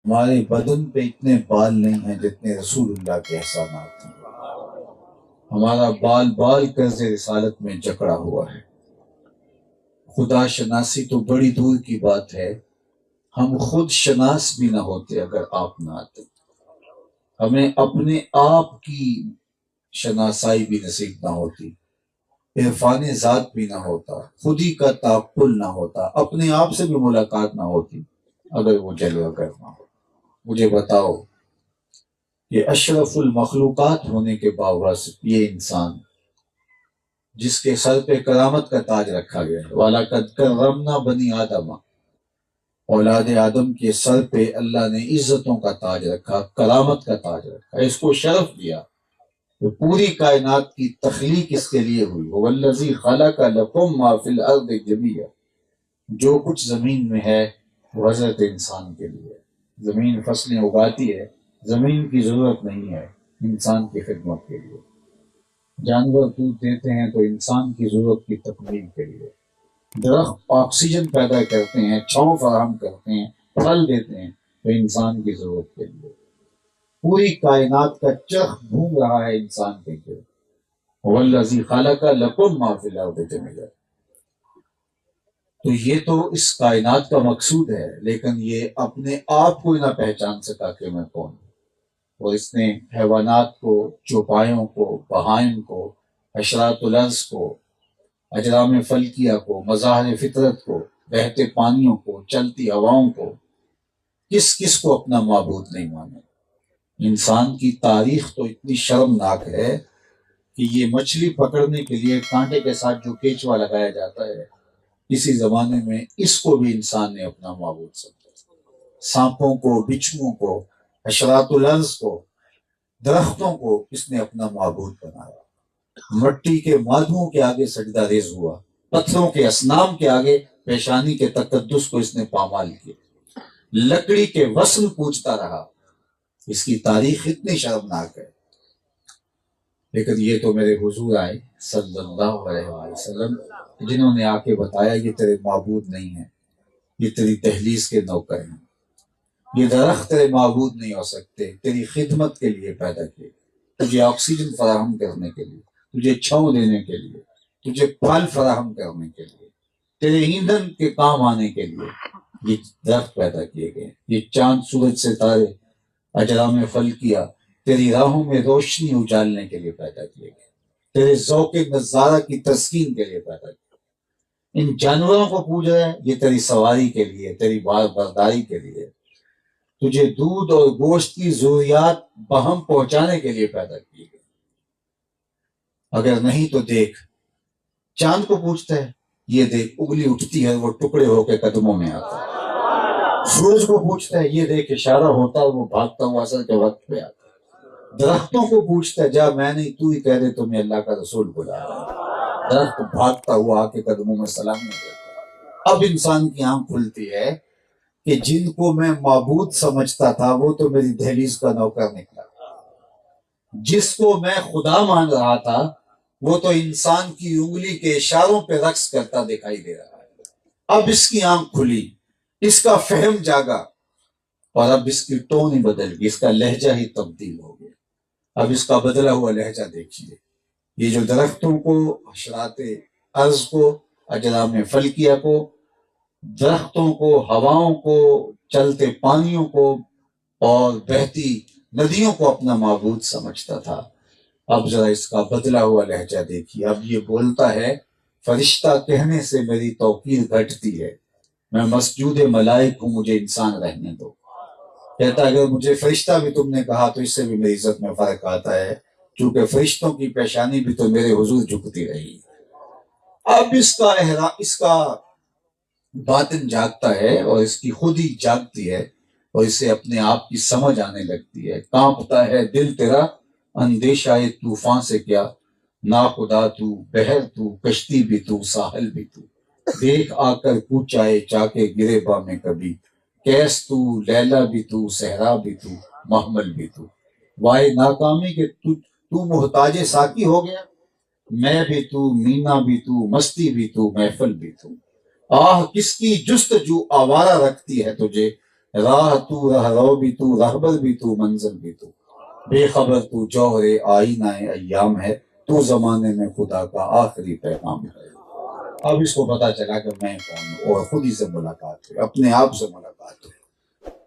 ہمارے بدن پہ اتنے بال نہیں ہیں جتنے رسول اللہ کے احسانات ہیں۔ ہمارا بال بال قرض رسالت میں جکڑا ہوا ہے۔ خدا شناسی تو بڑی دور کی بات ہے، ہم خود شناس بھی نہ ہوتے اگر آپ نہ آتے۔ ہمیں اپنے آپ کی شناسائی بھی نصیب نہ ہوتی، عرفان ذات بھی نہ ہوتا، خود ہی کا تعقل نہ ہوتا، اپنے آپ سے بھی ملاقات نہ ہوتی اگر وہ جلوہ کرنا ہو۔ مجھے بتاؤ کہ اشرف المخلوقات ہونے کے باوجود یہ انسان جس کے سر پہ کرامت کا تاج رکھا گیا ہے، وَلَقَدْ كَرَّمْنَا بَنِي آدَمَ، اولاد آدم کے سر پہ اللہ نے عزتوں کا تاج رکھا، کرامت کا تاج رکھا، اس کو شرف دیا۔ تو پوری کائنات کی تخلیق اس کے لیے ہوئی، وَالَّذِي خَلَقَ لَكُم مَّا فِي الْأَرْضِ جَمِيعًا، جو کچھ زمین میں ہے وہ حضرت انسان کے لیے۔ زمین فصلیں اگاتی ہے، زمین کی ضرورت نہیں ہے، انسان کی خدمت کے لیے۔ جانور دودھ دیتے ہیں تو انسان کی ضرورت کی تکمیل کے لیے۔ درخت آکسیجن پیدا کرتے ہیں، چھاؤں فراہم کرتے ہیں، پھل دیتے ہیں تو انسان کی ضرورت کے لیے۔ پوری کائنات کا چرخ گھوم رہا ہے انسان کے لیے۔ وَالَّذِي خَلَقَ لَكُم مَّا فِي الْأَرْضِ جَمِيعًا، تو یہ تو اس کائنات کا مقصود ہے، لیکن یہ اپنے آپ کو نہ پہچان سکا کہ میں کون ہوں۔ اور اس نے حیوانات کو، چوپایوں کو، بہائم کو، حشرات الارض کو، اجرام فلکیہ کو، مظاہر فطرت کو، بہتے پانیوں کو، چلتی ہواؤں کو، کس کس کو اپنا معبود نہیں مانا۔ انسان کی تاریخ تو اتنی شرمناک ہے کہ یہ مچھلی پکڑنے کے لیے کانٹے کے ساتھ جو کیچوا لگایا جاتا ہے، اسی زمانے میں اس کو بھی انسان نے اپنا معبود سمجھا۔ سانپوں کو، بچھوؤں کو، حشرات الارض کو، درختوں کو اس نے اپنا معبود بنایا۔ مٹی کے مادھوؤں کے آگے سجدہ ریز ہوا، پتھروں کے اصنام کے آگے پیشانی کے تقدس کو اس نے پامال کیا، لکڑی کے وزن پوچھتا رہا۔ اس کی تاریخ اتنی شرمناک ہے، لیکن یہ تو میرے حضور آئے صلی اللہ علیہ وسلم، جنہوں نے آ کے بتایا یہ تیرے معبود نہیں ہیں، یہ تیری دہلیز کے نوکر ہیں، یہ درخت تیرے معبود نہیں ہو سکتے، تیری خدمت کے لیے پیدا کیے، تجھے آکسیجن فراہم کرنے کے لیے، تجھے چھاؤں دینے کے لیے، تجھے پھل فراہم کرنے کے لیے، تیرے ایندھن کے کام آنے کے لیے یہ درخت پیدا کیے گئے، یہ چاند، سورج، ستارے، اجرام فلکیہ تیری راہوں میں روشنی اجالنے کے لیے پیدا کیے گئے، تیرے ذوق نظارہ کی تسکین کے لیے پیدا کیے۔ ان جانوروں کو پوج رہے ہیں، یہ تیری سواری کے لیے، تیری بار برداری کے لیے، تجھے دودھ اور گوشت کی ضروریات بہم پہنچانے کے لیے پیدا کیے گئے۔ اگر نہیں تو دیکھ، چاند کو پوچھتا ہے، یہ دیکھ اگلی اٹھتی ہے، وہ ٹکڑے ہو کے قدموں میں آتا ہے۔ سورج کو پوچھتا ہے، یہ دیکھ اشارہ ہوتا ہے، وہ بھاگتا ہوا اثر کے وقت پہ آتا ہے۔ درختوں کو پوچھتا ہے، جا میں نہیں تو ہی کہہ دے تمہیں اللہ کا رسول بلا رہا ہے۔ درخت بھاگتا ہوا آ کے قدموں میں سلامی دیتا۔ اب انسان کی آنکھ کھلتی ہے کہ جن کو میں معبود سمجھتا تھا وہ تو میری دہلیز کا نوکر نکلا، جس کو میں خدا مان رہا تھا وہ تو انسان کی انگلی کے اشاروں پہ رقص کرتا دکھائی دے رہا ہے۔ اب اس کی آنکھ کھلی، اس کا فہم جاگا، اور اب اس کی ٹون ہی بدل گئی، اس کا لہجہ ہی تبدیل ہو گیا۔ اب اس کا بدلا ہوا لہجہ دیکھیے، یہ جو درختوں کو، حشرات ارض کو، اجرام فلکیہ کو، درختوں کو، ہواؤں کو، چلتے پانیوں کو اور بہتی ندیوں کو اپنا معبود سمجھتا تھا، اب ذرا اس کا بدلا ہوا لہجہ دیکھیے۔ اب یہ بولتا ہے، فرشتہ کہنے سے میری توقیر گھٹتی ہے، میں مسجود ملائک ہوں، مجھے انسان رہنے دو۔ کہتا ہے اگر مجھے فرشتہ بھی تم نے کہا تو اس سے بھی میری عزت میں فرق آتا ہے، کیونکہ فرشتوں کی پیشانی بھی تو میرے حضور جھکتی رہی۔ اب اس کا باطن جاگتا ہے اور اس کی خود ہی جاگتی ہے، اور اسے اپنے آپ کی سمجھ آنے لگتی ہے۔ کانپتا ہے دل تیرا اندیشہ طوفان سے کیا، ناخدا تو، بحر تو، کشتی بھی تو، ساحل بھی تو، دیکھ آ کر کوچائے چاکے گرے با میں کبھی، کیس تو، لیلا بھی تو، صحرا بھی تو، محمل بھی تو، وائے ناکامی کہ تو محتاج ساقی ہو گیا، میں بھی تو، مینا بھی تو، مستی بھی تو، محفل بھی تو، آہ کس کی جستجو آوارہ رکھتی ہے تجھے، راہ تو رہرو بھی تو، رہبر بھی تو، منزل بھی تو، بے خبر تو جوہر آئینہ ایام ہے، تو زمانے میں خدا کا آخری پیغام ہے۔ اب اس کو پتا چلا کہ میں کون ہوں، اور خود ہی سے ملاقات ہے، اپنے آپ سے ملاقات ہے۔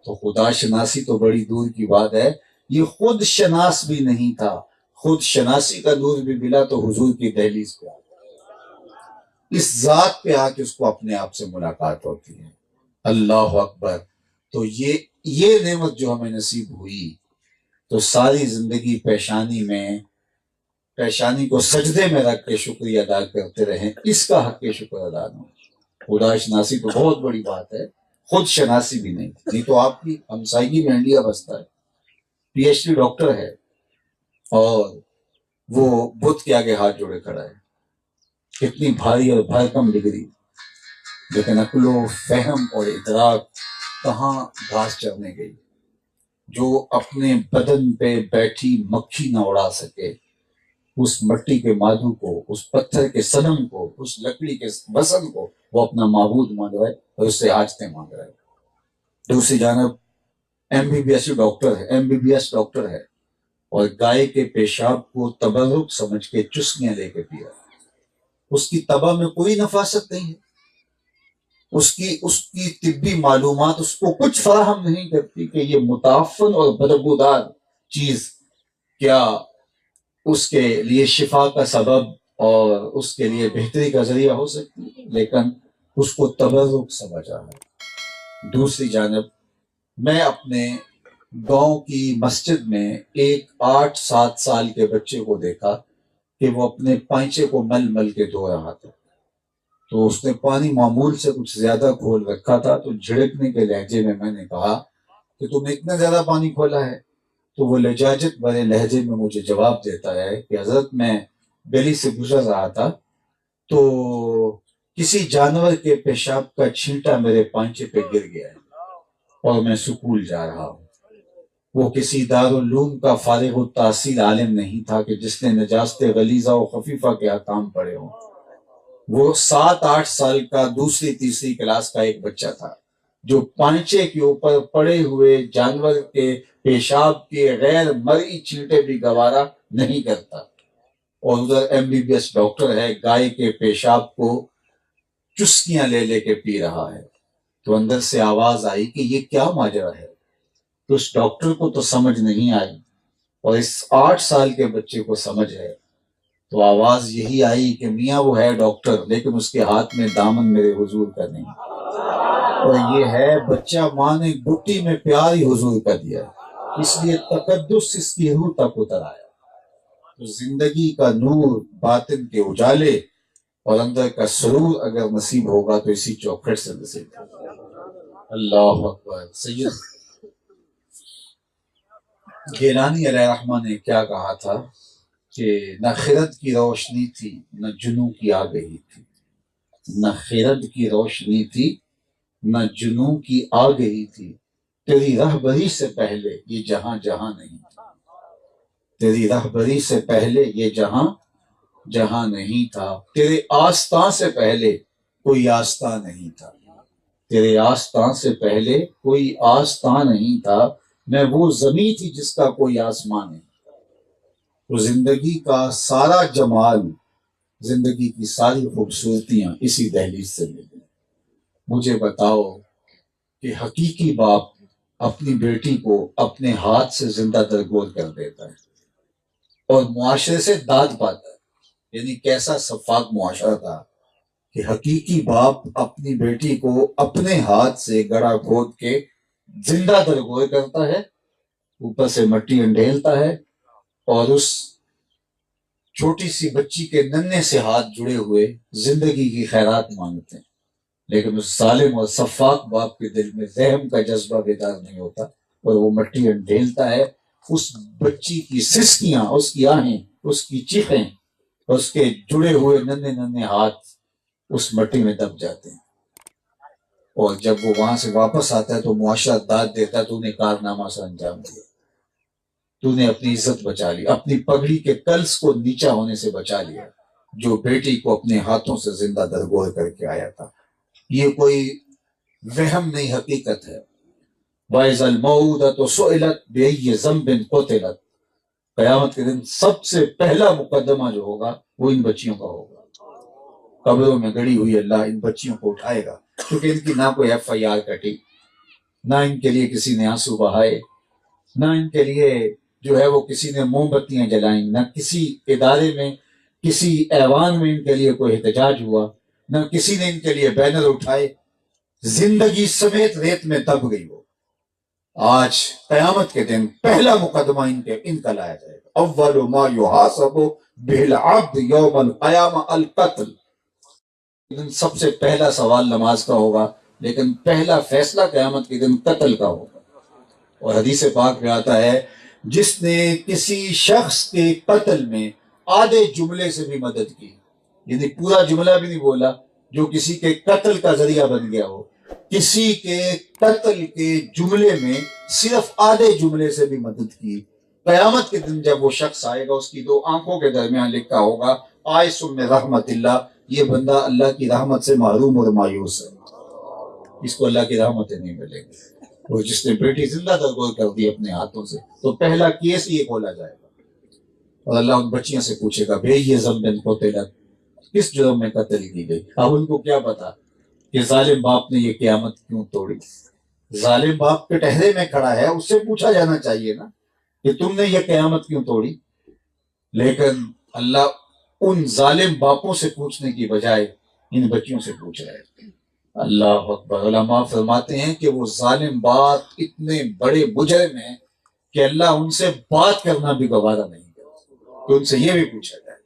تو خدا شناسی تو بڑی دور کی بات ہے، یہ خود شناس بھی نہیں تھا، خود شناسی کا نور بھی ملا تو حضور کی دہلیز پہ آ گیا، اس ذات پہ آ کے اس کو اپنے آپ سے ملاقات ہوتی ہے۔ اللہ اکبر۔ تو یہ نعمت جو ہمیں نصیب ہوئی، تو ساری زندگی پیشانی کو سجدے میں رکھ کے شکریہ ادا کرتے رہیں، اس کا حق شکر ادا نہ ہو۔ خدا شناسی تو بہت بڑی بات ہے، خود شناسی بھی نہیں تو آپ کی ہمسائیگی میں انڈیا بستا ہے، پی ایچ ڈی ڈاکٹر ہے، اور وہ بت کے آگے ہاتھ جوڑے کھڑا ہے، کتنی بھاری اور بھرکم ڈگری، لیکن عقل و فہم اور ادراک کہاں گھاس چرنے گئی، جو اپنے بدن پہ بیٹھی مکھی نہ اڑا سکے، اس مٹی کے مادو کو، اس پتھر کے صنم کو، اس لکڑی کے بسن کو وہ اپنا معبود مان رہا ہے اور اس سے حاجتیں مانگ رہا ہے۔ دوسری جانب M B B S doctor ہے، اور گائے کے پیشاب کو تبرک سمجھ کے چسکیاں لے کے پیا، اس کی تباہ میں کوئی نفاست نہیں ہے، اس کی طبی معلومات اس کو کچھ فراہم نہیں کرتی کہ یہ متعفن اور بدبودار چیز کیا اس کے لیے شفا کا سبب اور اس کے لیے بہتری کا ذریعہ ہو سکتی ہے، لیکن اس کو تبرک سمجھا ہے۔ دوسری جانب میں اپنے گاؤں کی مسجد میں ایک 8-7 سال کے بچے کو دیکھا کہ وہ اپنے پائنچے کو مل مل کے دھو رہا تھا، تو اس نے پانی معمول سے کچھ زیادہ کھول رکھا تھا، تو جھڑکنے کے لہجے میں نے کہا کہ تم نے اتنا زیادہ پانی کھولا ہے؟ تو وہ لجاجت بھرے لہجے میں مجھے جواب دیتا ہے کہ حضرت میں گلی سے گزر رہا تھا تو کسی جانور کے پیشاب کا چھینٹا میرے پانچے پہ گر گیا ہے اور میں سکول جا رہا ہوں۔ وہ کسی دارالعلوم کا فارغ التحصیل عالم نہیں تھا کہ جس نے نجاست غلیظہ و خفیفہ کے احکام پڑھے ہوں، وہ 7-8 سال کا دوسری تیسری کلاس کا ایک بچہ تھا جو پانچے کے اوپر پڑے ہوئے جانور کے پیشاب کے غیر مرئی چھینٹے بھی گوارا نہیں کرتا، اور ادھر M B B S doctor ہے، گائے کے پیشاب کو چسکیاں لے لے کے پی رہا ہے۔ تو اندر سے آواز آئی کہ یہ کیا ماجرا ہے، تو اس ڈاکٹر کو تو سمجھ نہیں آئی، اور اس 8 سال کے بچے کو سمجھ ہے۔ تو آواز یہی آئی کہ میاں وہ ہے ڈاکٹر، لیکن اس کے ہاتھ میں دامن میرے حضور کا نہیں، اور یہ ہے بچہ ماں نے گٹی میں پیار ہی حضور کا دیا، اس لیے تقدس اس کی روح تک اتر آیا۔ تو زندگی کا نور، باطن کے اجالے اور اندر کا سرور اگر نصیب ہوگا تو اسی چوکھٹ سے نصیب ہوگا۔ اللہ اکبر۔ سید گیلانی علیہ الرحمہ نے کیا کہا تھا کہ نہ خرد کی روشنی تھی نہ جنوں کی آگہی تھی، نہ خرد کی روشنی تھی نہ جنوں کی آگہی تھی، تیری رہبری سے پہلے یہ جہاں جہاں نہیں تھا، تیری رہبری سے پہلے یہ جہاں جہاں نہیں تھا، تیرے آستاں سے پہلے کوئی آستاں نہیں تھا، تیرے آستاں سے پہلے کوئی آستاں نہیں تھا، میں وہ زمین تھی جس کا کوئی آسمان نہیں تھا۔ تو زندگی کا سارا جمال، زندگی کی ساری خوبصورتیاں اسی دہلیز سے ملی۔ مجھے بتاؤ کہ حقیقی باپ اپنی بیٹی کو اپنے ہاتھ سے زندہ درگور کر دیتا ہے اور معاشرے سے داد پاتا ہے، یعنی کیسا شفاف معاشرہ تھا کہ حقیقی باپ اپنی بیٹی کو اپنے ہاتھ سے گڑا کھود کے زندہ درگور کرتا ہے، اوپر سے مٹی انڈھیلتا ہے، اور اس چھوٹی سی بچی کے ننھے سے ہاتھ جڑے ہوئے زندگی کی خیرات مانگتے ہیں، لیکن اس ظالم اور شفاق باپ کے دل میں رحم کا جذبہ بیدار نہیں ہوتا، اور وہ مٹی انڈھیلتا ہے، اس بچی کی سسکیاں، اس کی آہیں، اس کی چیخیں، اس کے جڑے ہوئے ننھے ننھے ہاتھ اس مٹی میں دب جاتے ہیں، اور جب وہ وہاں سے واپس آتا ہے تو معاشرہ داد دیتا ہے، تو نے کارنامہ سے انجام دیا، تو نے اپنی عزت بچا لی، اپنی پگڑی کے کلس کو نیچا ہونے سے بچا لیا، جو بیٹی کو اپنے ہاتھوں سے زندہ درگور کر کے آیا تھا۔ یہ کوئی وہم نہیں، حقیقت ہے۔ وَإِذَا الْمَوْءُودَةُ سُئِلَتْ بِأَيِّ ذَنبٍ قُتِلَتْ، قیامت کے دن سب سے پہلا مقدمہ جو ہوگا وہ ان بچیوں کا ہوگا. قبروں میں گڑی ہوئی اللہ ان بچیوں کو اٹھائے گا، کیونکہ ان کی نہ کوئی FIR کٹی، نہ ان کے لیے کسی نے آنسو بہائے، نہ ان کے لیے جو ہے وہ کسی نے موم بتیاں جلائیں، نہ کسی ادارے میں کسی ایوان میں ان کے لیے کوئی احتجاج ہوا، نہ کسی نے ان کے لیے بینر اٹھائے. زندگی سمیت ریت میں دب گئی وہ. آج قیامت کے دن پہلا مقدمہ ان کا لایا جائے گا. اول ما یحاسب بہ العبد یوم القیامہ القتل. سب سے پہلا سوال نماز کا ہوگا، لیکن پہلا فیصلہ قیامت کے دن قتل کا ہوگا. اور حدیث پاک میں آتا ہے جس نے کسی شخص کے قتل میں آدھے جملے سے بھی مدد کی، یعنی پورا جملہ بھی نہیں بولا، جو کسی کے قتل کا ذریعہ بن گیا ہو، کسی کے قتل کے جملے میں صرف آدھے جملے سے بھی مدد کی، قیامت کے دن جب وہ شخص آئے گا اس کی دو آنکھوں کے درمیان لکھا ہوگا آئس من رحمت اللہ، یہ بندہ اللہ کی رحمت سے محروم اور مایوس ہے، اس کو اللہ کی رحمتیں نہیں ملیں گی. وہ جس نے بیٹی زندہ درگور کر دی اپنے ہاتھوں سے، تو پہلا کیس یہ کھولا جائے گا اور اللہ ان بچیوں سے پوچھے گا بے یہ ذنب قتلت، کس جرم میں قتل کی گئی. اب ان کو کیا پتا کہ ظالم باپ نے یہ قیامت کیوں توڑی. ظالم باپ کے ٹہرے میں کھڑا ہے، اس سے پوچھا جانا چاہیے نا کہ تم نے یہ قیامت کیوں توڑی. لیکن اللہ ان ظالم باپوں سے پوچھنے کی بجائے ان بچیوں سے پوچھ رہے ہیں. اللہ اکبر. علماء فرماتے ہیں کہ وہ ظالم باپ اتنے بڑے مجرم ہیں کہ اللہ ان سے بات کرنا بھی گوارا نہیں کرتا کہ ان سے یہ بھی پوچھا جائے.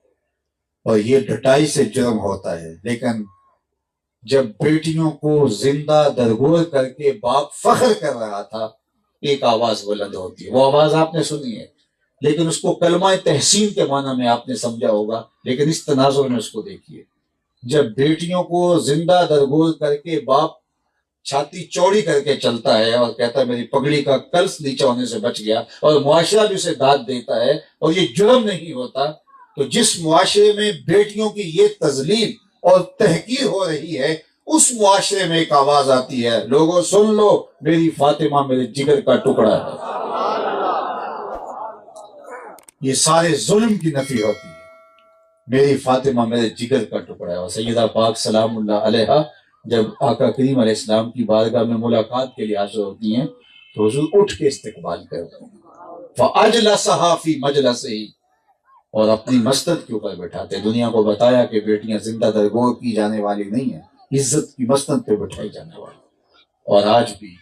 اور یہ ڈٹائی سے جرم ہوتا ہے. لیکن جب بیٹیوں کو زندہ درگور کر کے باپ فخر کر رہا تھا، ایک آواز بلند ہوتی ہے، وہ آواز آپ نے سنی ہے، لیکن اس کو کلمہ تحسین کے معنی میں آپ نے سمجھا ہوگا، لیکن اس تناظر میں اس کو دیکھیے. جب بیٹیوں کو زندہ درگور کر کے باپ چھاتی چوڑی کر کے چلتا ہے اور کہتا ہے میری پگڑی کا کلس نیچا ہونے سے بچ گیا، اور معاشرہ بھی اسے داد دیتا ہے اور یہ جرم نہیں ہوتا، تو جس معاشرے میں بیٹیوں کی یہ تذلیل اور تحقیر ہو رہی ہے، اس معاشرے میں ایک آواز آتی ہے، لوگوں سن لو، میری فاطمہ میرے جگر کا ٹکڑا ہے. یہ سارے ظلم کی نفی ہوتی ہے، میری فاطمہ میرے جگر کا ٹکڑا ہے. اور سیدہ پاک سلام اللہ علیہا جب آقا کریم علیہ السلام کی بارگاہ میں ملاقات کے لیے حاضر ہوتی ہیں تو حضور اٹھ کے استقبال کرتے ہیں، فَأَجْلَسَهَا فِي مَجْلَسِهِ، اور اپنی مسند کے اوپر بٹھاتے ہیں. دنیا کو بتایا کہ بیٹیاں زندہ درگور کی جانے والی نہیں ہیں، عزت کی مسند پہ بٹھائی جانے والی. اور آج بھی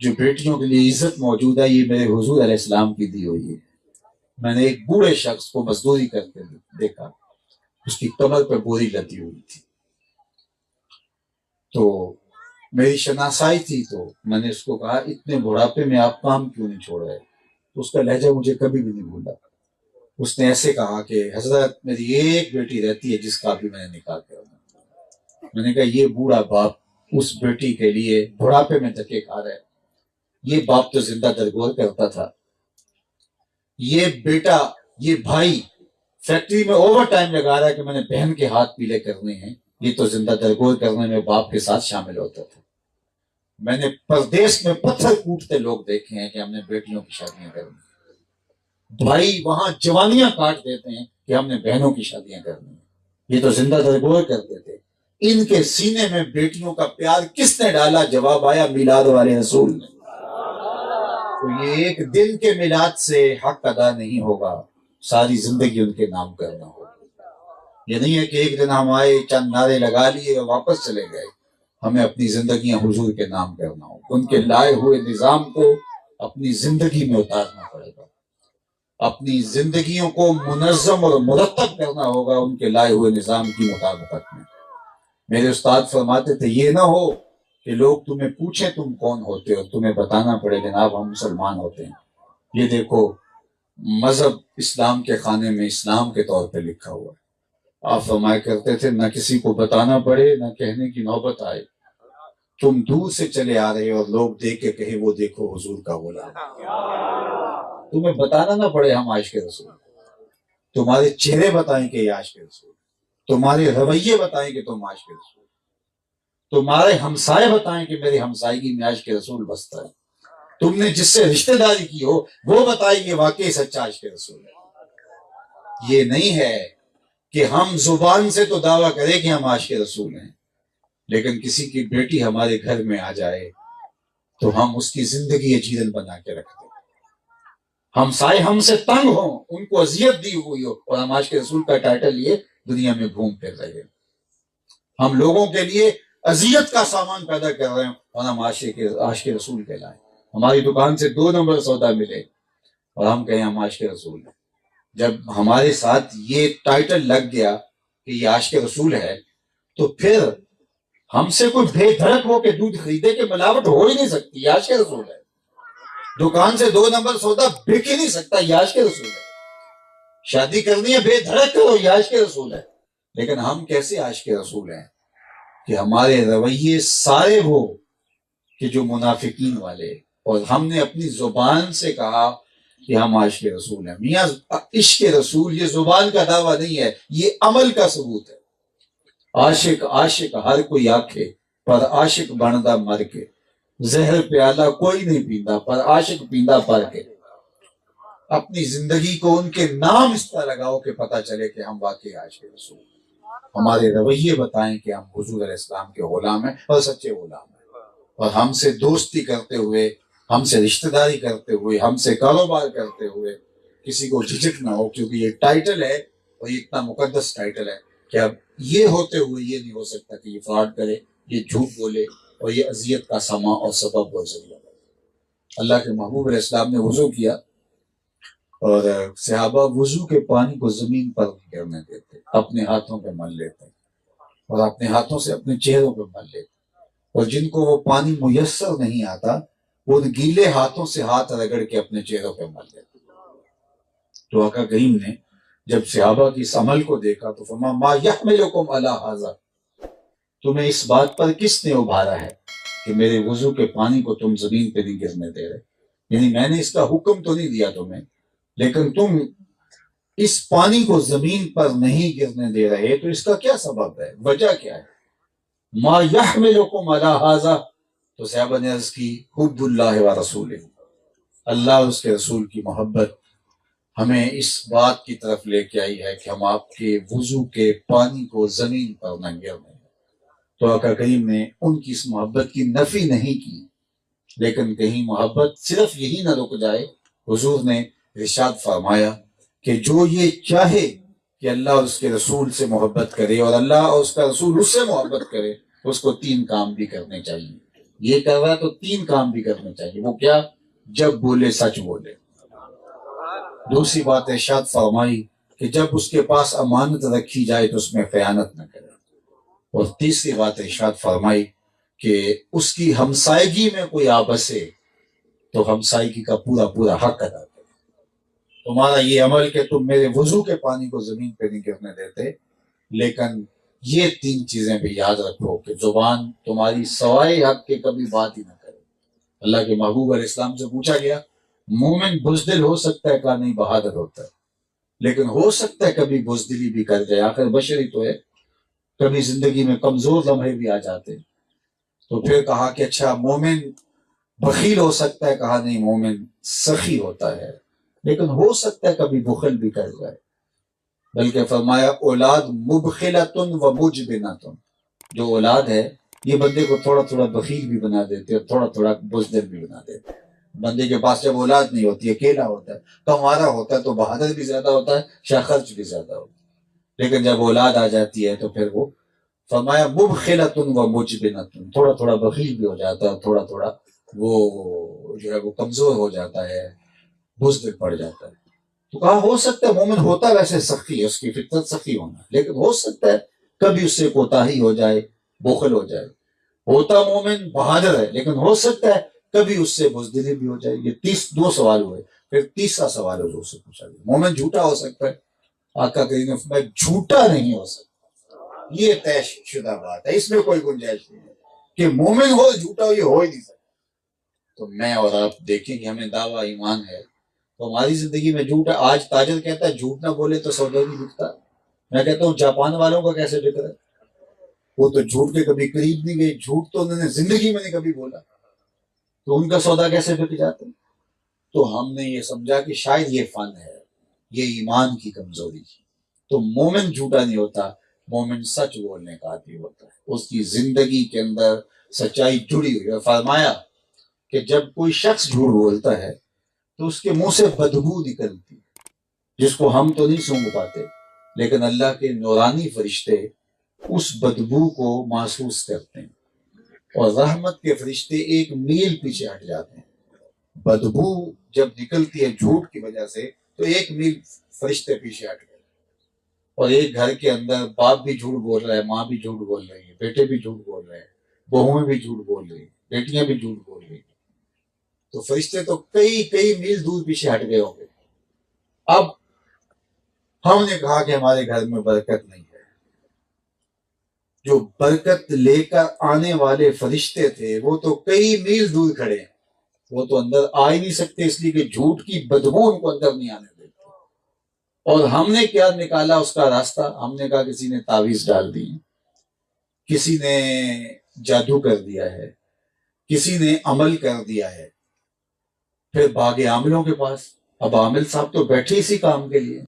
جو بیٹیوں کے لیے عزت موجود ہے، یہ میرے حضور علیہ السلام کی دی ہوئی ہے. میں نے ایک بوڑھے شخص کو مزدوری کرتے دیکھا، اس کی کمر پہ بوری لدی ہوئی تھی، تو میری شناسائی تھی، تو میں نے اس کو کہا اتنے بڑھاپے میں آپ کام کیوں نہیں چھوڑ رہے. تو اس کا لہجہ مجھے کبھی بھی نہیں بھولا. اس نے ایسے کہا کہ حضرت میری ایک بیٹی رہتی ہے جس کا بھی میں نے نکاح کیا. میں نے کہا یہ بوڑھا باپ اس بیٹی کے لیے بڑھاپے میں دھکے کھا رہا ہے، یہ باپ تو زندہ درگور کرتا تھا، یہ بیٹا یہ بھائی فیکٹری میں اوور ٹائم لگا رہا ہے کہ میں نے بہن کے ہاتھ پیلے کرنے ہیں، یہ تو زندہ درگور کرنے میں باپ کے ساتھ شامل ہوتا تھا. میں نے پردیس میں پتھر کوٹتے لوگ دیکھے ہیں کہ ہم نے بیٹیوں کی شادیاں کرنی، بھائی وہاں جوانیاں کاٹ دیتے ہیں کہ ہم نے بہنوں کی شادیاں کرنی ہیں، یہ تو زندہ درگور کرتے تھے. ان کے سینے میں بیٹیوں کا پیار کس نے ڈالا؟ جواب آیا میلاد والے رسول نے. تو یہ ایک دن کے میلاد سے حق ادا نہیں ہوگا، ساری زندگی ان کے نام کرنا ہوگا. یہ نہیں ہے کہ ایک دن ہم آئے چند نعرے لگا لیے اور واپس چلے گئے. ہمیں اپنی زندگیاں حضور کے نام کرنا ہوگا، ان کے لائے ہوئے نظام کو اپنی زندگی میں اتارنا پڑے گا، اپنی زندگیوں کو منظم اور مرتب کرنا ہوگا ان کے لائے ہوئے نظام کی مطابقت میں. میرے استاد فرماتے تھے یہ نہ ہو کہ لوگ تمہیں پوچھیں تم کون ہوتے ہو، تمہیں بتانا پڑے جناب ہم مسلمان ہوتے ہیں. یہ دیکھو مذہب اسلام کے خانے میں اسلام کے طور پہ لکھا ہوا ہے. آپ فرمایا کرتے تھے نہ کسی کو بتانا پڑے نہ کہنے کی نوبت آئے، تم دور سے چلے آ رہے اور لوگ دیکھ کے کہے وہ دیکھو حضور کا غلام. تمہیں بتانا نہ پڑے ہم عاشق رسول، تمہارے چہرے بتائیں کہ یہ عاشق رسول، تمہارے رویے بتائیں کہ تم عاشق رسول، تمہارے ہمسائے بتائیں کہ میری ہمسائیگی میں عاشق رسول بستا ہے. تم نے جس سے رشتہ داری کی ہو وہ بتائے یہ واقعی سچا عاشق رسول ہے۔ یہ نہیں ہے کہ ہم زبان سے تو دعویٰ کریں کہ ہم عاشق رسول ہیں، لیکن کسی کی بیٹی ہمارے گھر میں آ جائے تو ہم اس کی زندگی اجیرن بنا کے رکھ دیں، ہم سائے ہم سے تنگ ہوں، ان کو اذیت دی ہوئی ہو، اور ہم عاشق رسول کا ٹائٹل لیے دنیا میں گھوم پھر رہے ہیں، ہم لوگوں کے لیے اذیت کا سامان پیدا کر رہے ہیں اور ہم عاشق رسول کہلائیں۔ ہماری دکان سے 2 نمبر سودا ملے اور ہم کہیں ہم عاشق رسول ہیں۔ جب ہمارے ساتھ یہ ٹائٹل لگ گیا کہ یہ عاشق رسول ہے تو پھر ہم سے کوئی بے دھڑک ہو کے دودھ خریدے کہ ملاوٹ ہو ہی نہیں سکتی، یہ عاشق رسول ہے۔ دکان سے 2 نمبر سودا بک ہی نہیں سکتا، یہ عاشق رسول ہے۔ شادی کرنی ہے بے دھڑک کرو، یہ عاشق رسول ہے۔ لیکن ہم کیسے عاشق رسول ہیں کہ ہمارے رویے سارے وہ کہ جو منافقین والے، اور ہم نے اپنی زبان سے کہا کہ ہم عاشق رسول ہیں۔ میاں عشق رسول یہ زبان کا دعویٰ نہیں ہے، یہ عمل کا ثبوت ہے۔ عاشق ہر کوئی آکھے پر عاشق بندا مر کے، زہر پیالہ کوئی نہیں پیندا پر عاشق پیندا پر کے۔ اپنی زندگی کو ان کے نام اس طرح لگاؤ کہ پتہ چلے کہ ہم واقعی عاشق رسول ہیں۔ ہمارے رویے بتائیں کہ ہم حضور علیہ السلام کے غلام ہیں اور سچے غلام ہیں، اور ہم سے دوستی کرتے ہوئے، ہم سے رشتہ داری کرتے ہوئے، ہم سے کاروبار کرتے ہوئے کسی کو جھجک نہ ہو، کیونکہ یہ ٹائٹل ہے اور یہ اتنا مقدس ٹائٹل ہے کہ اب یہ ہوتے ہوئے یہ نہیں ہو سکتا کہ یہ فراڈ کرے، یہ جھوٹ بولے اور یہ اذیت کا سما اور سبب اور ذریعہ بنے۔ اللہ کے محبوب علیہ السلام نے وضو کیا اور صحابہ وضو کے پانی کو زمین پر نہیں گرنے دیتے، اپنے ہاتھوں پہ مل لیتے اور اپنے ہاتھوں سے اپنے چہروں پہ مل لیتے، اور جن کو وہ پانی میسر نہیں آتا وہ گیلے ہاتھوں سے ہاتھ رگڑ کے اپنے چہروں پہ مل لیتے۔ تو آقا کریم نے جب صحابہ کی اس عمل کو دیکھا تو فرمایا ما یحملکم علی ھذا، تمہیں اس بات پر کس نے ابھارا ہے کہ میرے وضو کے پانی کو تم زمین پہ نہیں گرنے دے رہے؟ یعنی میں نے اس کا حکم تو نہیں دیا تمہیں، لیکن تم اس پانی کو زمین پر نہیں گرنے دے رہے، تو اس کا کیا سبب ہے، وجہ کیا ہے؟ ما یحملکم علی ھذا، تو صحابہ نے عرض کی حب اللہ و رسولہ، اللہ اور اس کے رسول کی محبت ہمیں اس بات کی طرف لے کے آئی ہے کہ ہم آپ کے وضو کے پانی کو زمین پر نہ گرنے۔ تو آقا کریم نے ان کی اس محبت کی نفی نہیں کی، لیکن کہیں محبت صرف یہی نہ رک جائے، حضور نے ارشاد فرمایا کہ جو یہ چاہے کہ اللہ اور اس کے رسول سے محبت کرے اور اللہ اور اس کا رسول اس سے محبت کرے، اس کو 3 کام بھی کرنے چاہیے۔ یہ کر رہا ہے تو 3 کام بھی کرنے چاہیے۔ وہ کیا؟ جب بولے سچ بولے، دوسری بات ارشاد فرمائی کہ جب اس کے پاس امانت رکھی جائے تو اس میں خیانت نہ کرے، اور تیسری بات ارشاد فرمائی کہ اس کی ہمسائیگی میں کوئی آبسے تو ہمسائیگی کا پورا پورا حق ادا کرے۔ تمہارا یہ عمل کہ تم میرے وضو کے پانی کو زمین پہ نہیں گرنے دیتے، لیکن یہ 3 چیزیں بھی یاد رکھو کہ زبان تمہاری سوائے حق کے کبھی بات ہی نہ کرے۔ اللہ کے محبوب علیہ السلام سے پوچھا گیا مومن بزدل ہو سکتا ہے؟ کہا نہیں، بہادر ہوتا ہے، لیکن ہو سکتا ہے کبھی بزدلی بھی کر جائے، آخر بشری تو ہے، کبھی زندگی میں کمزور لمحے بھی آ جاتے ہیں۔ تو پھر کہا کہ اچھا مومن بخیل ہو سکتا ہے؟ کہا نہیں، مومن سخی ہوتا ہے، لیکن ہو سکتا ہے کبھی بخل بھی کر جائے۔ بلکہ فرمایا اولاد مبخلتن و مجبنتن، جو اولاد ہے یہ بندے کو تھوڑا تھوڑا بخیل بھی بنا دیتے اور تھوڑا تھوڑا بزدل بھی بنا دیتے۔ بندے کے پاس جب اولاد نہیں ہوتی، اکیلا ہوتا ہے، کمارا ہوتا ہے، تو بہادر بھی زیادہ ہوتا ہے، شاخرچ بھی زیادہ ہوتا ہے، لیکن جب اولاد آ جاتی ہے تو پھر وہ فرمایا مبخلتن و مجبنتن، تھوڑا تھوڑا بخیل بھی ہو جاتا ہے، تھوڑا تھوڑا وہ جو ہے وہ کمزور ہو جاتا ہے، بزدل پڑ جاتا ہے۔ تو کہا ہو سکتا ہے مومن ہوتا ویسے سخی ہے، اس کی فطرت سخی ہونا، لیکن ہو سکتا ہے کبھی اس سے کوتاہی ہو جائے، بخل ہو جائے۔ ہوتا مومن بہادر ہے، لیکن ہو سکتا ہے کبھی اس سے بزدلی بھی ہو جائے۔ یہ 2 سوال ہوئے، پھر تیسرا سوال حضور سے پوچھا گیا مومن جھوٹا ہو سکتا ہے؟ آقا کریم نے فرمایا جھوٹا نہیں ہو سکتا، یہ طے شدہ بات ہے، اس میں کوئی گنجائش نہیں ہے کہ مومن ہو جھوٹا ہو، یہ ہو ہی نہیں سکتا۔ تو میں اور آپ دیکھیں کہ ہمیں دعویٰ ایمان ہے تو ہماری زندگی میں جھوٹ ہے۔ آج تاجر کہتا ہے جھوٹ نہ بولے تو سودا نہیں بکتا، میں کہتا ہوں جاپان والوں کا کیسے بک رہا ہے؟ وہ تو جھوٹ کے کبھی قریب نہیں گئے، جھوٹ تو انہوں نے زندگی میں نہیں کبھی بولا۔ تو ان کا سودا کیسے بک جاتا ہے؟ تو ہم نے یہ سمجھا کہ شاید یہ فن ہے، یہ ایمان کی کمزوری ہے۔ تو مومن جھوٹا نہیں ہوتا، مومن سچ بولنے کا عادی ہوتا ہے، اس کی زندگی کے اندر سچائی جڑی ہوئی ہے۔ فرمایا کہ جب کوئی شخص جھوٹ بولتا ہے تو اس کے منہ سے بدبو نکلتی ہے، جس کو ہم تو نہیں سونگھ پاتے، لیکن اللہ کے نورانی فرشتے اس بدبو کو محسوس کرتے ہیں، اور رحمت کے فرشتے ایک میل پیچھے ہٹ جاتے ہیں۔ بدبو جب نکلتی ہے جھوٹ کی وجہ سے تو ایک میل فرشتے پیچھے ہٹ گئے، اور ایک گھر کے اندر باپ بھی جھوٹ بول رہا ہے، ماں بھی جھوٹ بول رہی ہے، بیٹے بھی جھوٹ بول رہے ہیں، بہویں بھی جھوٹ بول رہی ہیں، بیٹیاں بھی جھوٹ بول رہی ہیں، تو فرشتے تو کئی کئی میل دور پیچھے ہٹ گئے ہوں گے۔ اب ہم نے کہا کہ ہمارے گھر میں برکت نہیں ہے، جو برکت لے کر آنے والے فرشتے تھے وہ تو کئی میل دور کھڑے ہیں، وہ تو اندر آ ہی نہیں سکتے، اس لیے کہ جھوٹ کی بدبو ان کو اندر نہیں آنے دیتے۔ اور ہم نے کیا نکالا اس کا راستہ؟ ہم نے کہا کسی نے تعویذ ڈال دی، کسی نے جادو کر دیا ہے، کسی نے عمل کر دیا ہے۔ پھر بھاگے عاملوں کے پاس۔ اب عامل صاحب تو بیٹھے اسی کام کے لیے،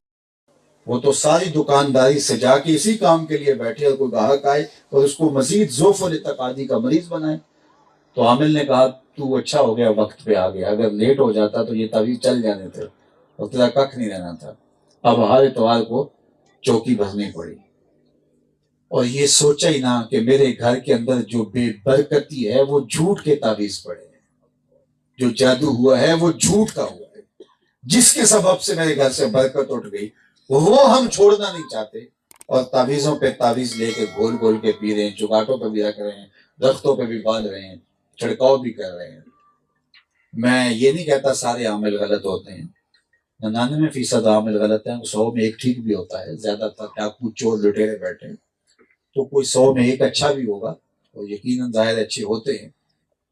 وہ تو ساری دکانداری سجا کے اسی کام کے لیے بیٹھے، اور کوئی گاہک آئے اور اس کو مزید ذوف و اعتقادی کا مریض بنائے۔ تو عامل نے کہا تو اچھا ہو گیا وقت پہ آ گیا، اگر لیٹ ہو جاتا تو یہ تعویذ چل جانے تھے اور تیرا ککھ نہیں رہنا تھا۔ اب ہر اتوار کو چوکی بھرنی پڑی، اور یہ سوچا ہی نہ کہ میرے گھر کے اندر جو بے برکتی ہے وہ جھوٹ کے تعویذ پڑے ہیں، جو جادو ہوا ہے وہ جھوٹ کا ہوا ہے، جس کے سبب سے میرے گھر سے برکت اٹھ گئی، وہ ہم چھوڑنا نہیں چاہتے، اور تعویذوں پہ تعویذ لے کے گھول گھول کے پی رہے ہیں، چگاٹوں پہ بھی رکھ رہے ہیں، درختوں پہ بھی باندھ رہے ہیں، چھڑکاؤ بھی کر رہے ہیں۔ میں یہ نہیں کہتا سارے عامل غلط ہوتے ہیں، 99% عامل غلط ہیں، 100 میں ایک ٹھیک بھی ہوتا ہے، زیادہ تر ڈاکو چور لٹیرے بیٹھے ہیں، تو کوئی 100 میں ایک اچھا بھی ہوگا، اور یقیناً ظاہر اچھے ہوتے ہیں،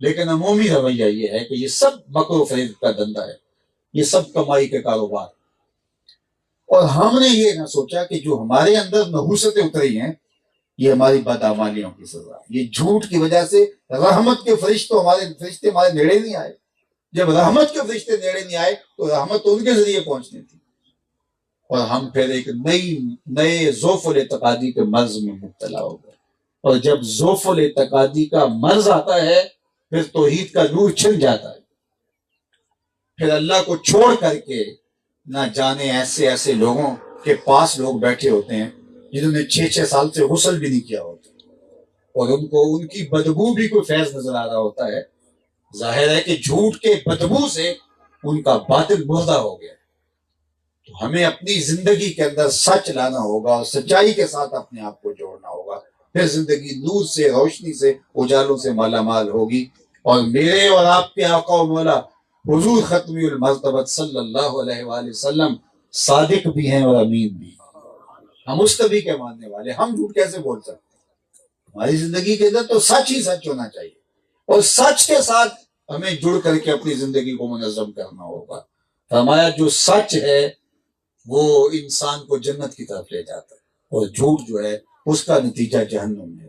لیکن عمومی رویہ یہ ہے کہ یہ سب مکر و فریب کا دھندا ہے، یہ سب کمائی کے کاروبار۔ اور ہم نے یہ نہ سوچا کہ جو ہمارے اندر نحوستیں اتری ہیں یہ ہماری بدعمالیوں کی سزا، یہ جھوٹ کی وجہ سے رحمت کے فرشتے ہمارے نیڑے نہیں آئے۔ جب رحمت کے فرشتے نیڑے نہیں آئے تو رحمت تو ان کے ذریعے پہنچنی تھی، اور ہم پھر ایک نئے ذوف الاعتقادی کے مرض میں مبتلا ہو گئے۔ اور جب ذوف الاعتقادی کا مرض آتا ہے پھر توحید کا نور چھن جاتا ہے، پھر اللہ کو چھوڑ کر کے نہ جانے ایسے ایسے لوگوں کے پاس لوگ بیٹھے ہوتے ہیں جنہوں نے 6 سال سے غسل بھی نہیں کیا ہوتا، اور ان کو ان کی بدبو بھی کوئی فیض نظر آ رہا ہوتا ہے۔ ظاہر ہے کہ جھوٹ کے بدبو سے ان کا باطن مردہ ہو گیا۔ تو ہمیں اپنی زندگی کے اندر سچ لانا ہوگا، اور سچائی کے ساتھ اپنے آپ کو جوڑنا ہوگا، پھر زندگی نور سے، روشنی سے، اجالوں سے مالا مال ہوگی۔ اور میرے اور آپ کے آقا و مولا حضور ختمی المرتبت صلی اللہ علیہ وآلہ وسلم صادق بھی ہیں اور امین بھی ہیں، ہم مستبی کے ماننے والے، ہم جھوٹ کیسے بول سکتے ہیں؟ ہماری زندگی کے اندر تو سچ ہی سچ ہونا چاہیے، اور سچ کے ساتھ ہمیں جڑ کر کے اپنی زندگی کو منظم کرنا ہوگا۔ فرمایا جو سچ ہے وہ انسان کو جنت کی طرف لے جاتا ہے، اور جھوٹ جو ہے اس کا نتیجہ جہنم ہے۔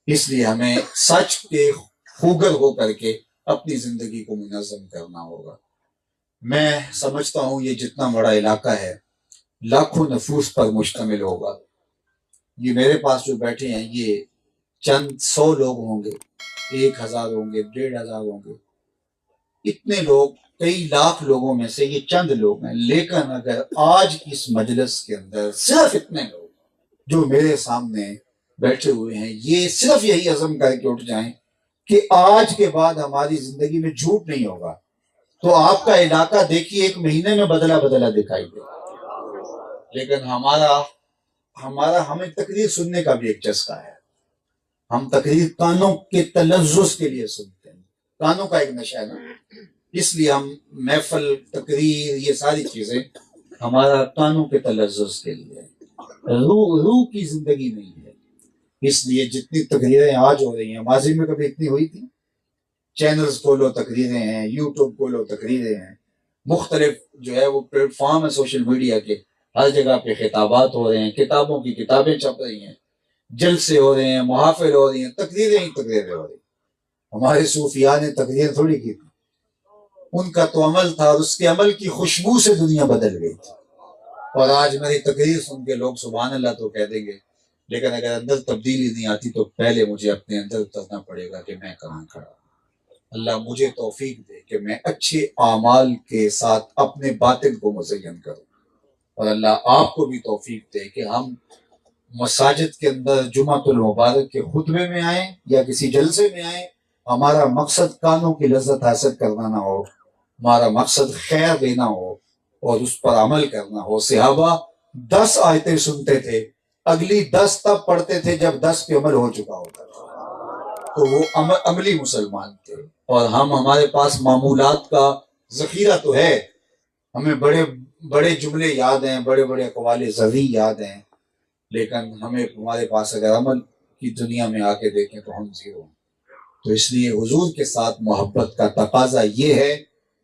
اس لیے ہمیں سچ کے خوگر ہو کر کے اپنی زندگی کو منظم کرنا ہوگا۔ میں سمجھتا ہوں یہ جتنا بڑا علاقہ ہے لاکھوں نفوس پر مشتمل ہوگا۔ یہ میرے پاس جو بیٹھے ہیں یہ چند 100 لوگ ہوں گے، 1000 ہوں گے، 1500 ہوں گے، اتنے لوگ کئی لاکھ لوگوں میں سے یہ چند لوگ ہیں۔ لیکن اگر آج کی اس مجلس کے اندر صرف اتنے لوگ جو میرے سامنے بیٹھے ہوئے ہیں یہ صرف یہی عزم کر کے اٹھ جائیں کہ آج کے بعد ہماری زندگی میں جھوٹ نہیں ہوگا، تو آپ کا علاقہ دیکھیے 1 مہینے میں بدلا بدلا دکھائی دے۔ لیکن ہمیں تقریر سننے کا بھی ایک چسکا ہے، ہم تقریر کانوں کے تلذذ کے لیے سنتے ہیں، کانوں کا ایک نشہ ہے نا، اس لیے ہم محفل، تقریر، یہ ساری چیزیں ہمارا کانوں کے تلذذ کے لیے، روح کی زندگی نہیں ہے۔ اس لیے جتنی تقریریں آج ہو رہی ہیں ماضی میں کبھی اتنی ہوئی تھی؟ چینلز کھولو تقریریں ہیں، یوٹیوب کھولو تقریریں ہیں، مختلف جو ہے وہ پلیٹ فارم ہے سوشل میڈیا کے، ہر جگہ پہ خطابات ہو رہے ہیں، کتابوں کی کتابیں چھپ رہی ہیں، جلسے ہو رہے ہیں، محافل ہو رہی ہیں، تقریریں ہی تقریریں ہو رہی ہیں۔ ہمارے صوفیاء نے تقریر تھوڑی کی تھی، ان کا تو عمل تھا اور اس کے عمل کی خوشبو سے دنیا بدل گئی تھی۔ اور آج میری تقریر سن کے لوگ سبحان اللہ تو کہہ دیں گے، لیکن اگر اندر تبدیلی نہیں آتی تو پہلے مجھے اپنے اندر اترنا پڑے گا کہ میں کہاں کھڑا ہوں۔ اللہ مجھے توفیق دے کہ میں اچھے اعمال کے ساتھ اپنے باطن کو مزین کروں، اور اللہ آپ کو بھی توفیق دے کہ ہم مساجد کے اندر جمعۃ المبارک کے خطبے میں آئیں یا کسی جلسے میں آئیں، ہمارا مقصد کانوں کی لذت حاصل کرنا نہ ہو، ہمارا مقصد خیر دینا ہو اور اس پر عمل کرنا ہو۔ صحابہ 10 آیتیں سنتے تھے، اگلی 10 تب پڑھتے تھے جب 10 پہ عمل ہو چکا ہوتا تھا، تو وہ عملی مسلمان تھے۔ اور ہمارے پاس معمولات کا ذخیرہ تو ہے، ہمیں بڑے بڑے جملے یاد ہیں، بڑے بڑے اقوال زرعی یاد ہیں، لیکن ہمارے پاس اگر عمل کی دنیا میں آ کے دیکھیں تو ہم زیرو ہیں۔ تو اس لیے حضور کے ساتھ محبت کا تقاضا یہ ہے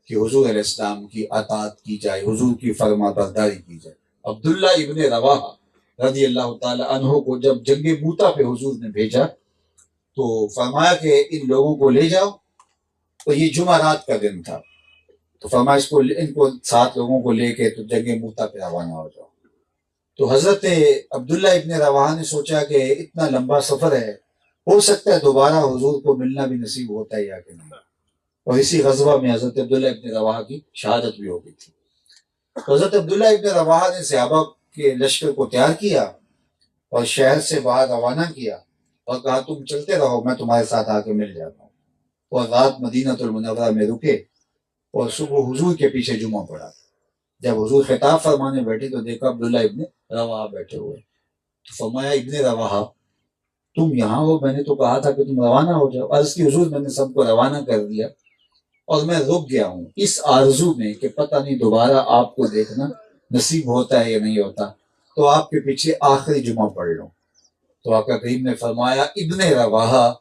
کہ حضور علیہ السلام کی اطاعت کی جائے، حضور کی فرما برداری کی جائے۔ عبداللہ ابن رواحہ رضی اللہ تعالی عنہ کو جب جنگ موتا پہ حضور نے بھیجا تو فرمایا کہ ان لوگوں کو لے جاؤ، تو یہ جمعرات کا دن تھا، تو فرمایا ان کو 7 لوگوں کو لے کے تو جنگ موتا پہ روانہ ہو جاؤ۔ تو حضرت عبداللہ ابن رواحہ نے سوچا کہ اتنا لمبا سفر ہے، ہو سکتا ہے دوبارہ حضور کو ملنا بھی نصیب ہوتا ہے یا کہ نہیں، اور اسی غزوہ میں حضرت عبداللہ ابن رواحہ کی شہادت بھی ہو گئی تھی۔ تو حضرت عبداللہ ابن رواحہ نے صحابہ کے لشکر کو تیار کیا اور شہر سے باہر روانہ کیا اور کہا تم چلتے رہو، میں تمہارے ساتھ آ کے مل جاتا ہوں۔ اور رات مدینہ المنورہ میں رکے اور صبح حضور کے پیچھے جمعہ پڑا۔ جب حضور خطاب فرمانے بیٹھے تو دیکھا عبداللہ ابن رواحہ بیٹھے ہوئے، تو فرمایا ابن رواحہ تم یہاں ہو، میں نے تو کہا تھا کہ تم روانہ ہو جاؤ۔ عرض کی حضور میں نے سب کو روانہ کر دیا اور میں رک گیا ہوں اس آرزو میں کہ پتہ نہیں دوبارہ آپ کو دیکھنا نصیب ہوتا ہے یا نہیں ہوتا، تو آپ کے پیچھے آخری جمعہ پڑھ لوں۔ تو آقا کریم نے فرمایا ابن رواحہ،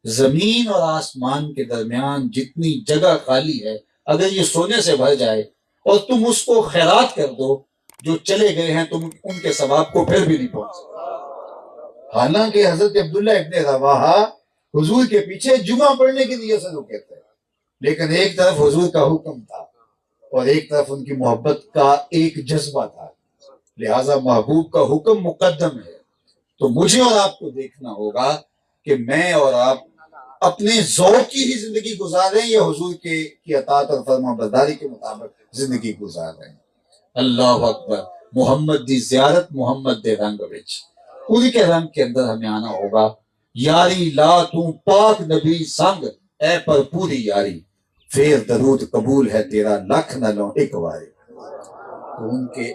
زمین اور آسمان کے درمیان جتنی جگہ خالی ہے اگر یہ سونے سے بھر جائے اور تم اس کو خیرات کر دو، جو چلے گئے ہیں تم ان کے ثواب کو پھر بھی نہیں پہنچ سکتے۔ حالانکہ حضرت عبداللہ ابن رواحہ حضور کے پیچھے جمعہ پڑھنے کی نیت سے رکے تھے، لیکن ایک طرف حضور کا حکم تھا اور ایک طرف ان کی محبت کا ایک جذبہ تھا، لہٰذا محبوب کا حکم مقدم ہے۔ تو مجھے اور آپ کو دیکھنا ہوگا کہ میں اور آپ اپنے ذوق کی ہی زندگی گزاریں یا حضور کی اطاعت اور فرما برداری کے مطابق زندگی گزار رہے ہیں۔ اللہ اکبر، محمد دی زیارت محمد دے رنگ وچ، ان کے رنگ کے اندر ہمیں آنا ہوگا۔ یاری لا تو پاک نبی سنگ اے پر پوری یاری، پھر درود قبول ہے تیرا لکھ نہ لو ایک واری۔ تو ان کے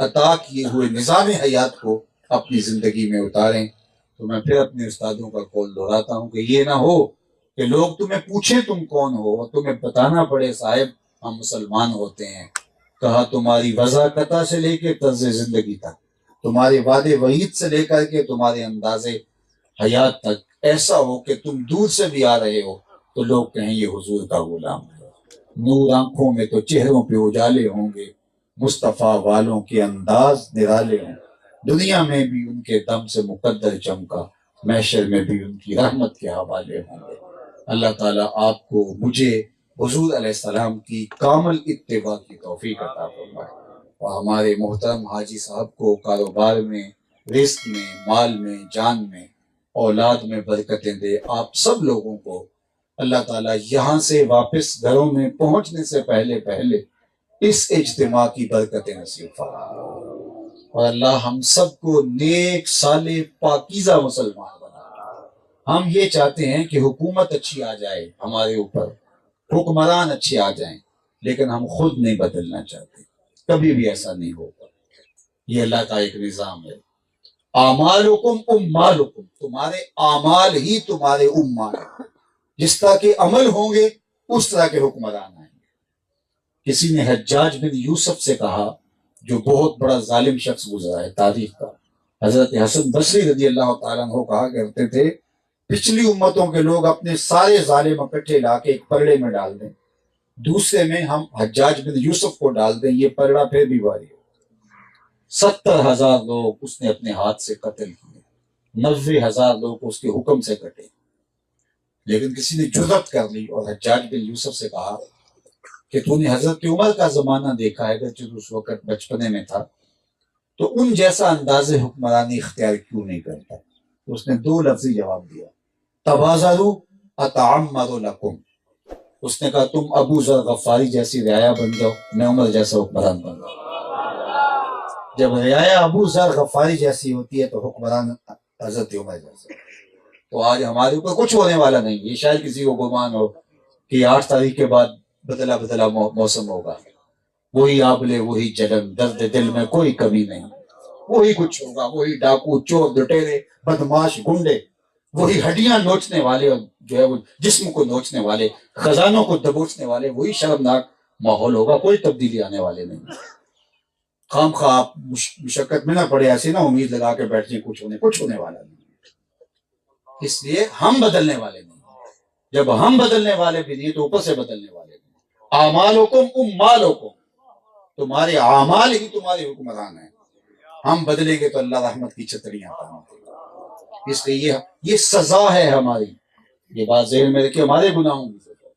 عطا کیے ہوئے نظام حیات کو اپنی زندگی میں اتاریں۔ تو میں پھر اپنے استادوں کا قول دہراتا ہوں کہ یہ نہ ہو کہ لوگ تمہیں پوچھیں تم کون ہو اور تمہیں بتانا پڑے صاحب ہم مسلمان ہوتے ہیں۔ کہا تمہاری وضاحت سے لے کے طرز زندگی تک، تمہارے وعدے وعید سے لے کر کے تمہارے انداز حیات تک ایسا ہو کہ تم دور سے بھی آ رہے ہو تو لوگ کہیں یہ حضور کا غلام ہے۔ نور آنکھوں میں تو چہروں پہ اجالے ہوں گے، مصطفیٰ والوں کے انداز نرالے ہوں، دنیا میں بھی ان کے دم سے مقدر چمکا، محشر میں بھی ان کی رحمت کے حوالے ہوں گے۔ اللہ تعالیٰ آپ کو مجھے حضور علیہ السلام کی کامل اتباع کی توفیق عطا فرمائے، اور ہمارے محترم حاجی صاحب کو کاروبار میں، رزق میں، مال میں، جان میں، اولاد میں برکتیں دے۔ آپ سب لوگوں کو اللہ تعالیٰ یہاں سے واپس گھروں میں پہنچنے سے پہلے اس اجتماع کی برکتیں نصیب فرمائے، اور اللہ ہم سب کو نیک صالح پاکیزہ مسلمان بنا۔ ہم یہ چاہتے ہیں کہ حکومت اچھی آ جائے ہمارے اوپر، حکمران اچھے آ جائیں، لیکن ہم خود نہیں بدلنا چاہتے، کبھی بھی ایسا نہیں ہوگا۔ یہ اللہ کا ایک نظام ہے، اعمالکم امالکم، تمہارے اعمال ہی تمہارے امال ہیں، جس طرح کے عمل ہوں گے اس طرح کے حکمران آئیں گے۔ کسی نے حجاج بن یوسف سے کہا، جو بہت بڑا ظالم شخص گزرا ہے تاریخ کا، حضرت حسن بصری رضی اللہ تعالیٰ عنہ کہا کرتے تھے پچھلی امتوں کے لوگ اپنے سارے ظالم اکٹھے لا کے ایک پرڑے میں ڈال دیں، دوسرے میں ہم حجاج بن یوسف کو ڈال دیں، یہ پرڑا پھر بھی بھاری ہو۔ 70,000 لوگ اس نے اپنے ہاتھ سے قتل کیے، 90,000 لوگ اس کے حکم سے کٹے۔ لیکن کسی نے جرأت کر لی اور حجاج بن یوسف سے کہا کہ تو نے حضرت عمر کا زمانہ دیکھا ہے کہ اس وقت بچپنے میں تھا، تو ان جیسا انداز حکمرانی اختیار کیوں نہیں کرتا؟ تو اس نے 2 لفظی جواب دیا، تبازروا اتعمر لکم، اس نے کہا تم ابو ذر غفاری جیسی رعایا بن جاؤ، میں عمر جیسا حکمران بن جاؤں۔ جب رعایا ابو ذر غفاری جیسی ہوتی ہے تو حکمران حضرت عمر جیسا۔ تو آج ہمارے اوپر کچھ ہونے والا نہیں، یہ شاید کسی کو گمان ہو کہ 8 تاریخ کے بعد بدلا موسم ہوگا، وہی آبلے، وہی جلن، درد دل میں کوئی کمی نہیں، وہی کچھ ہوگا، وہی ڈاکو، چور، لٹیرے، بدماش، گنڈے، وہی ہڈیاں نوچنے والے اور جو ہے وہ جسم کو نوچنے والے، خزانوں کو دبوچنے والے، وہی شرمناک ماحول ہوگا، کوئی تبدیلی آنے والے نہیں۔ خام خواہ آپ مشقت میں نہ پڑے، ایسی نہ امید لگا کے بیٹھیں کچھ ہونے والا نہیں، اس لیے ہم بدلنے والے نہیں۔ جب ہم بدلنے والے بھی نہیں تو اوپر سے بدلنے والے نہیں۔ اعمالکم اموالکم، تمہارے اعمال ہی تمہارے حکمران ہیں، ہم بدلیں گے تو اللہ رحمت کی چھتریاں تانے گا۔ اس لیے یہ سزا ہے ہماری، یہ بات ذہن میں رکھیں، ہمارے گناہوں کی سزا۔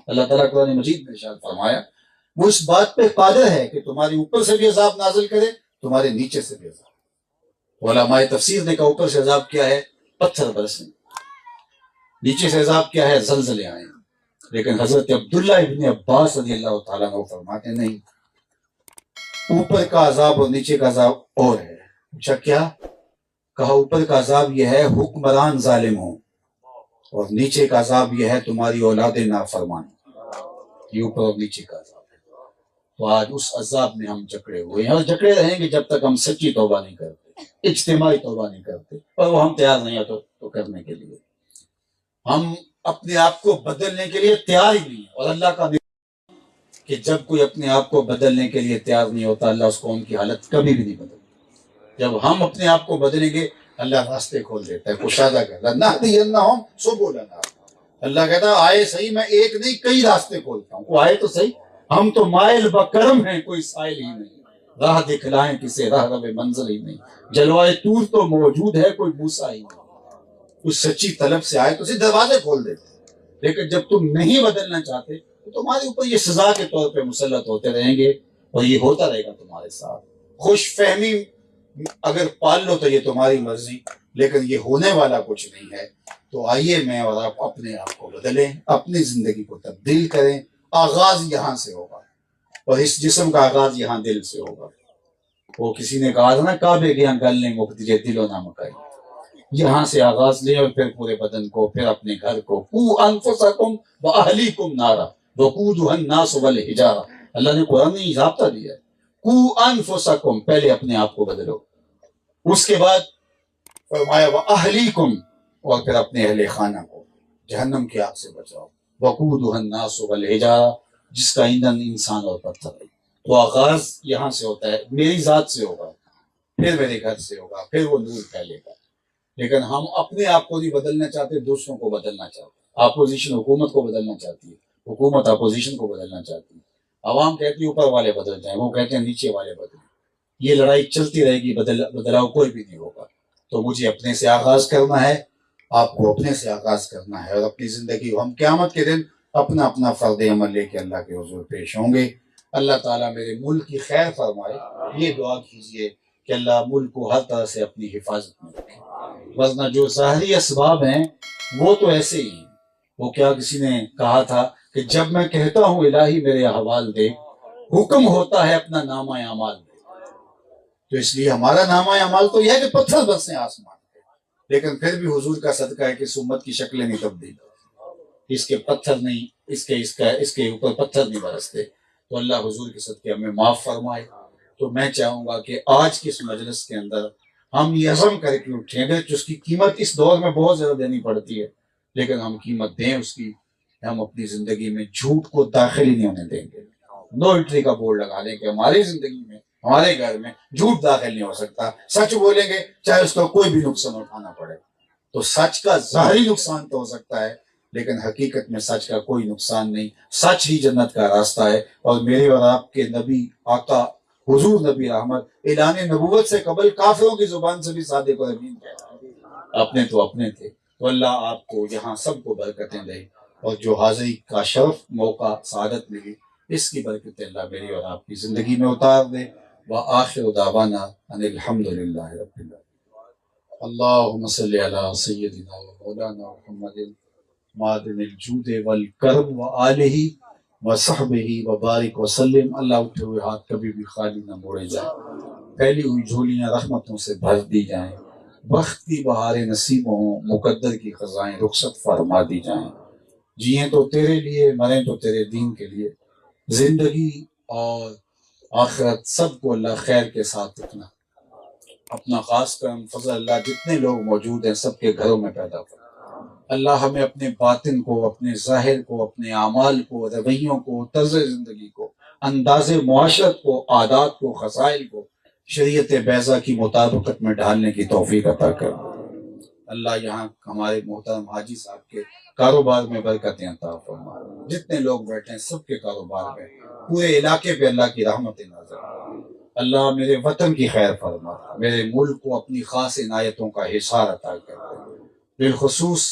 اللہ تعالیٰ قرآن مجید میں ارشاد فرمایا وہ اس بات پہ قادر ہے کہ تمہاری اوپر سے بھی عذاب نازل کرے، تمہارے نیچے سے بھی عذاب۔ علماء تفسیر نے کہا اوپر سے عذاب کیا ہے؟ پتھر برسنے، نیچے سے عذاب کیا ہے؟ زلزلے آئیں۔ لیکن حضرت عبداللہ ابن عباس رضی اللہ تعالیٰ عنہ فرماتے نہیں، اوپر کا عذاب اور نیچے کا عذاب اور ہے۔ پوچھا کیا؟ کہا اوپر کا عذاب یہ ہے حکمران ظالم ہو، اور نیچے کا عذاب یہ ہے تمہاری اولاد نافرمان۔ یہ اوپر اور نیچے کا عذاب ہے۔ تو آج اس عذاب میں ہم جکڑے ہوئے ہیں اور جکڑے رہیں گے جب تک ہم سچی توبہ نہیں کرتے، اجتماعی توبہ نہیں کرتے، اور وہ ہم تیار نہیں ہیں تو کرنے کے لیے۔ ہم اپنے آپ کو بدلنے کے لیے تیار ہی نہیں ہیں، اور اللہ کا کہ جب کوئی اپنے آپ کو بدلنے کے لیے تیار نہیں ہوتا اللہ اس قوم کی حالت کبھی بھی نہیں بدلتا۔ جب ہم اپنے آپ کو بدلیں گے اللہ راستے کھول دیتا ہے، کشادہ کرتا ہے، لَنَهْدِيَنَّهُمْ سُبُلَنَا، اللہ کہتا ہے آئے صحیح، میں ایک نہیں کئی راستے کھولتا ہوں، وہ آئے تو صحیح، ہم تو مائل بکرم ہیں، کوئی سائل ہی نہیں، راہ دکھلائیں کسے راہ رب منزل ہی نہیں، جلوائے طور تو موجود ہے کوئی موسیٰ ہی نہیں۔ اس سچی طلب سے آئے تو اسے دروازے کھول دیتے، لیکن جب تم نہیں بدلنا چاہتے تو تمہارے اوپر یہ سزا کے طور پہ مسلط ہوتے رہیں گے، اور یہ ہوتا رہے گا تمہارے ساتھ۔ خوش فہمی اگر پال لو تو یہ تمہاری مرضی، لیکن یہ ہونے والا کچھ نہیں ہے۔ تو آئیے میں اور آپ اپنے آپ کو بدلیں، اپنی زندگی کو تبدیل کریں۔ آغاز یہاں سے ہوگا، اور اس جسم کا آغاز یہاں دل سے ہوگا۔ وہ کسی نے کہا تھا نا، کعبے گیا گل نے مک دیجے دلوں نہ مکائی۔ یہاں سے آغاز لیں اور پھر پورے بدن کو، پھر اپنے گھر کو۔ قُوا أَنفُسَكُمْ وَأَهْلِيكُمْ نَارًا وَقُودُهَا النَّاسُ وَالْحِجَارَةُ، اللہ نے قرآن میں ضابطہ دیا ہے، قُوا أَنفُسَكُمْ، پہلے اپنے آپ کو بدلو، اس کے بعد فرمایا وَأَهْلِيكُمْ، اور پھر اپنے اہل خانہ کو جہنم کی آگ سے بچاؤ۔ وَقُودُهَا النَّاسُ وَالْحِجَارَةُ، جس کا ایندھن انسان اور پتھر ہے۔ تو آغاز یہاں سے ہوتا ہے، میری ذات سے ہوگا، پھر میرے گھر سے ہوگا، پھر وہ نور پھیلے گا۔ لیکن ہم اپنے آپ کو نہیں بدلنا چاہتے، دوسروں کو بدلنا چاہتے۔ اپوزیشن حکومت کو بدلنا چاہتی ہے، حکومت اپوزیشن کو بدلنا چاہتی ہے، عوام کہتی ہے اوپر والے بدل جائیں، وہ کہتے ہیں نیچے والے بدلیں۔ یہ لڑائی چلتی رہے گی، بدلاؤ کوئی بھی نہیں ہوگا۔ تو مجھے اپنے سے آغاز کرنا ہے، آپ کو اپنے سے آغاز کرنا ہے، اور اپنی زندگی ہم قیامت کے دن اپنا اپنا فرد عمل لے کے اللہ کے حضور پیش ہوں گے۔ اللہ تعالیٰ میرے ملک کی خیر فرمائے، یہ دعا کیجئے کہ اللہ ملک کو ہر طرح سے اپنی حفاظت میں رکھے، ورنہ جو ظاہری اسباب ہیں وہ تو ایسے ہی ہیں۔ وہ کیا کسی نے کہا تھا کہ جب میں کہتا ہوں الہی میرے احوال دے، حکم ہوتا ہے اپنا نامہ اعمال دے۔ تو اس لیے ہمارا نامہ اعمال تو یہ ہے کہ پتھر برسیں آسمان پہ، لیکن پھر بھی حضور کا صدقہ ہے کہ اس امت کی شکلیں نہیں تبدیل، اس کے پتھر نہیں، اس کے اوپر پتھر نہیں برستے۔ تو اللہ حضور کے صدقے ہمیں معاف فرمائے۔ تو میں چاہوں گا کہ آج کی اس مجلس کے اندر ہم یہ عزم کر کے اٹھیں، اگر اس کی قیمت اس دور میں بہت زیادہ دینی پڑتی ہے، لیکن ہم قیمت دیں اس کی، ہم اپنی زندگی میں جھوٹ کو داخل ہی نہیں ہونے دیں گے۔ نو انٹری کا بورڈ لگا لیں کہ ہماری زندگی میں، ہمارے گھر میں جھوٹ داخل نہیں ہو سکتا۔ سچ بولیں گے چاہے اس کو کوئی بھی نقصان اٹھانا پڑے۔ تو سچ کا ظاہری نقصان تو ہو سکتا ہے، لیکن حقیقت میں سچ کا کوئی نقصان نہیں۔ سچ ہی جنت کا راستہ ہے، اور میرے اور آپ کے نبی آقا حضور نبی رحمت اعلان نبوت سے قبل کافروں کی زبان سے بھی صادق و امین کہتا ہے، اپنے تو اپنے تھے، تو اللہ آپ کو یہاں سب کو برکتیں دے، اور جو حاضری کا شرف، موقع، سعادت ملی، اس کی برکتیں اللہ میری اور آپ کی زندگی میں اتار دے۔ وآخر دعوانا ان الحمد للہ رب العالمین۔ اللہم صلی علی سیدنا و مولانا محمد معدن الجود والکرم وآلہ وصحبہ وبارک وسلم۔ اللہ اٹھے ہوئے ہاتھ کبھی بھی خالی نہ موڑے جائیں، پھیلی ہوئی جھولیاں رحمتوں سے بھر دی جائیں، بخت کی بہاریں نصیب ہوں، مقدر کی خزائیں رخصت فرما دی جائیں۔ جئیں تو تیرے لیے، مریں تو تیرے دین کے لیے، زندگی اور آخرت سب کو اللہ خیر کے ساتھ رکھنا۔ اپنا خاص کرم فضل اللہ جتنے لوگ موجود ہیں سب کے گھروں میں پیدا کرنا۔ اللہ ہمیں اپنے باطن کو، اپنے ظاہر کو، اپنے اعمال کو، رویوں کو، طرز زندگی کو، انداز معاشرت کو، عادات کو، خصائل کو شریعت بیضا کی مطابقت میں ڈھالنے کی توفیق عطا کر۔ اللہ یہاں ہمارے محترم حاجی صاحب کے کاروبار میں برکتیں عطا فرما، جتنے لوگ بیٹھے ہیں سب کے کاروبار میں، پورے علاقے پہ اللہ کی رحمتیں نازل۔ اللہ میرے وطن کی خیر فرما، میرے ملک کو اپنی خاص عنایتوں کا حصار عطا کر دے۔ بالخصوص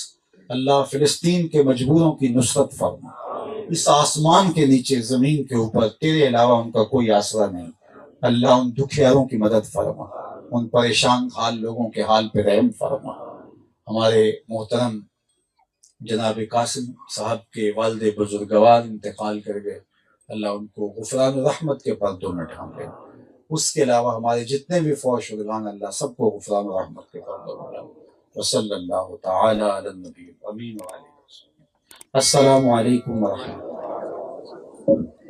اللہ فلسطین کے مجبوروں کی نصرت فرما۔ اس آسمان کے نیچے، زمین کے اوپر تیرے علاوہ ان کا کوئی آسرا نہیں۔ اللہ ان دکھیاروں کی مدد فرما، ان پریشان حال لوگوں کے حال پہ رحم فرما۔ ہمارے محترم جناب قاسم صاحب کے والد بزرگوار انتقال کر گئے، اللہ ان کو غفران و رحمت کے پردوں میں ڈھانپے۔ اس کے علاوہ ہمارے جتنے بھی فوت شدگان اللہ سب کو غفران و رحمت کے پردوں میں ڈھانپے۔ وصلی اللہ تعالی علی النبی الامین وعلیہ وسلم۔ السلام علیکم ورحمۃ اللہ۔